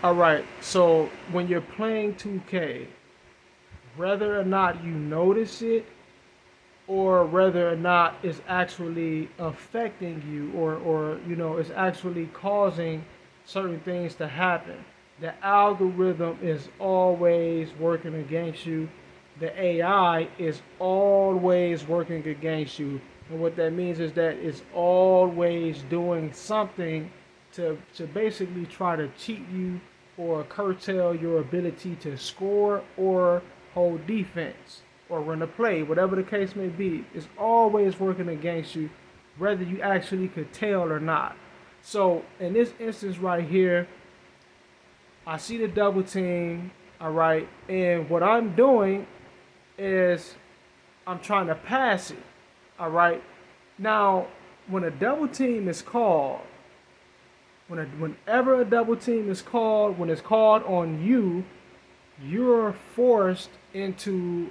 All right. So when you're playing 2K, whether or not you notice it or whether or not it's actually affecting you or it's actually causing certain things to happen, the algorithm is always working against you. The AI is always working against you. And what that means is that it's always doing something to basically try to cheat you or curtail your ability to score or hold defense or run a play, whatever the case may be. It's always working against you, whether you actually could tell or not. So in this instance right here, I see the double team, all right, and what I'm doing is I'm trying to pass it, all right. Now, when a double team is called, whenever a double team is called, when it's called on you, you're forced into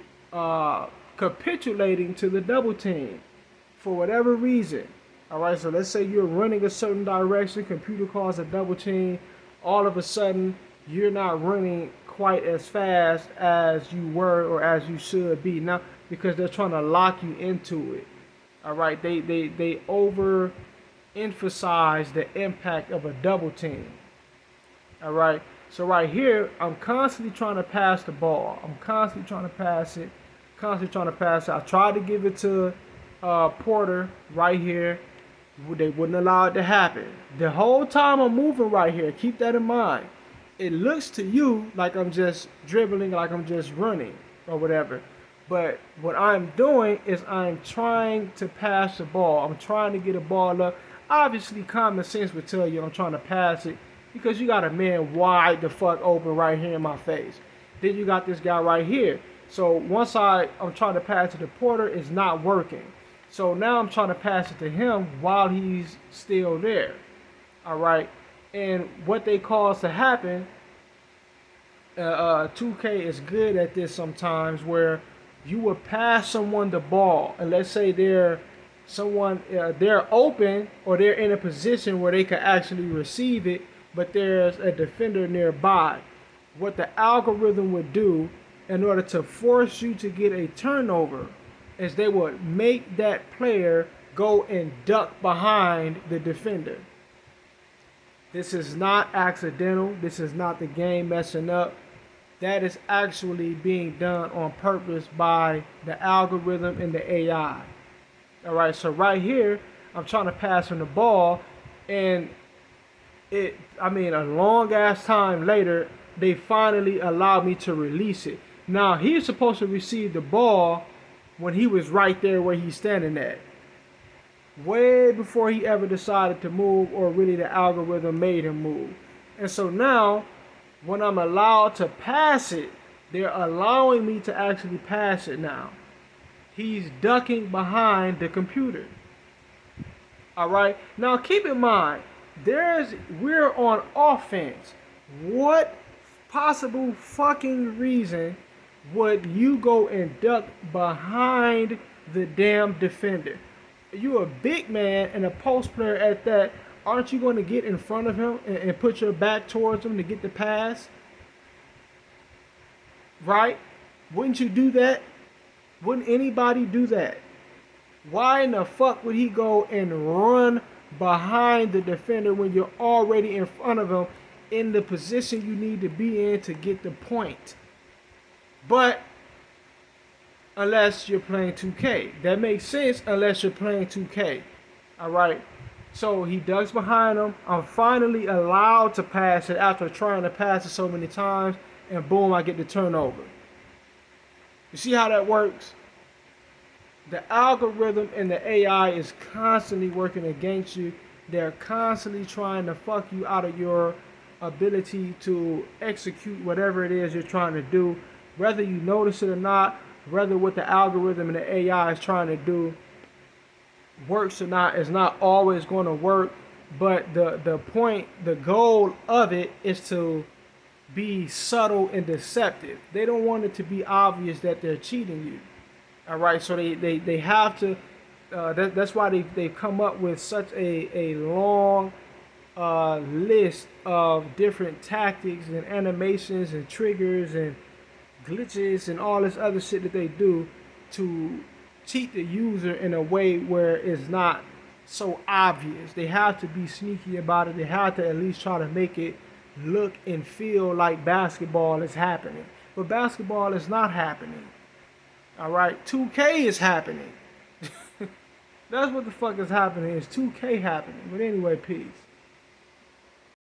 capitulating to the double team for whatever reason. All right, so let's say you're running a certain direction, computer calls a double team, all of a sudden you're not running quite as fast as you were or as you should be now because they're trying to lock you into it. All right, they over emphasize the impact of a double team. All right. So right here, I'm constantly trying to pass the ball. I'm constantly trying to pass it. Constantly trying to pass it. I tried to give it to Porter right here. They wouldn't allow it to happen. The whole time I'm moving right here. Keep that in mind. It looks to you like I'm just dribbling, like I'm just running or whatever. But what I'm doing is I'm trying to pass the ball. I'm trying to get a ball up. Obviously, common sense would tell you I'm trying to pass it because you got a man wide the fuck open right here in my face. Then you got this guy right here. So once I'm trying to pass it to Porter, it's not working. So now I'm trying to pass it to him while he's still there. All right. And what they cause to happen, 2K is good at this sometimes, where you will pass someone the ball, and let's say they're open or they're in a position where they can actually receive it, but there's a defender nearby. What the algorithm would do in order to force you to get a turnover is they would make that player go and duck behind the defender. This is not accidental. This is not the game messing up. That is actually being done on purpose by the algorithm and the AI. All right, so right here, I'm trying to pass him the ball, and a long ass time later, they finally allowed me to release it. Now, he's supposed to receive the ball when he was right there where he's standing at. Way before he ever decided to move, or really the algorithm made him move. And so now, when I'm allowed to pass it, they're allowing me to actually pass it now. He's ducking behind the computer. All right. Now keep in mind, we're on offense. What possible fucking reason would you go and duck behind the damn defender? You a big man and a post player at that. Aren't you going to get in front of him and put your back towards him to get the pass? Right? Wouldn't you do that? Wouldn't anybody do that? Why in the fuck would he go and run behind the defender when you're already in front of him in the position you need to be in to get the point? But unless you're playing 2K. That makes sense unless you're playing 2K. All right. So he ducks behind him. I'm finally allowed to pass it after trying to pass it so many times, and boom, I get the turnover. You see how that works? The algorithm and the AI is constantly working against you. They're constantly trying to fuck you out of your ability to execute whatever it is you're trying to do. Whether you notice it or not, whether what the algorithm and the AI is trying to do works or not is not always going to work. But the goal of it is to be subtle and deceptive. They don't want it to be obvious that they're cheating you. All right, so they have to. That's why they've come up with such a long list of different tactics and animations and triggers and glitches and all this other shit that they do to cheat the user in a way where it's not so obvious. They have to be sneaky about it. They have to at least try to make it look and feel like basketball is happening. But basketball is not happening. All right, 2K is happening. That's what the fuck is happening. It's 2K happening. But anyway, peace.